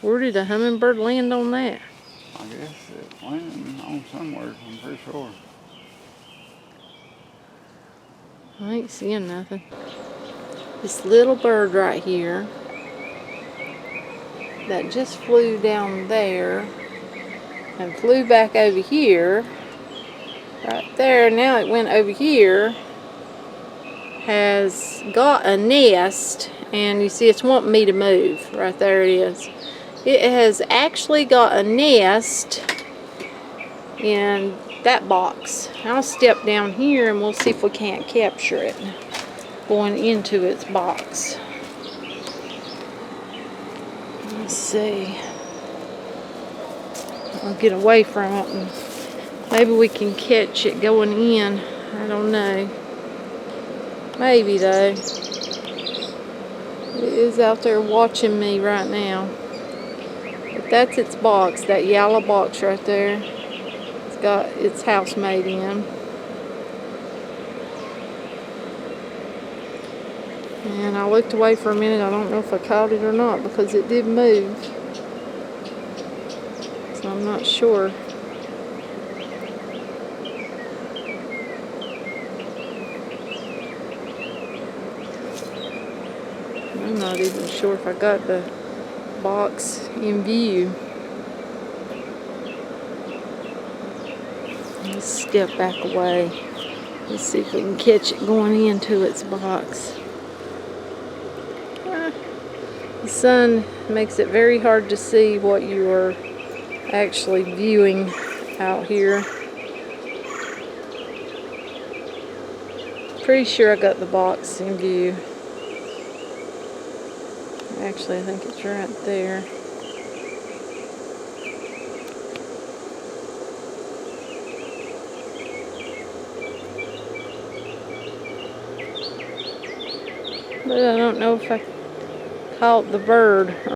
Where did a hummingbird land on that? I guess it landed on somewhere, I'm pretty sure. I ain't seeing nothing. This little bird right here that just flew down there and flew back over here, right there, now it went over here, has got a nest, and you see it's wanting me to move. Right there it is. It has actually got a nest in that box. I'll step down here and we'll see if we can't capture it going into its box. Let's see. I'll get away from it and maybe we can catch it going in. I don't know. Maybe though. It is out there watching me right now. But that's its box, that yellow box right there. It's got its house made in. And I looked away for a minute. I don't know if I caught it or not because it did move. So I'm not sure. I'm not even sure if I got the box in view. Let's step back away. Let's see if we can catch it going into its box. The sun makes it very hard to see what you are actually viewing out here. Pretty sure I got the box in view. Actually, I think it's right there. But I don't know if I caught the bird.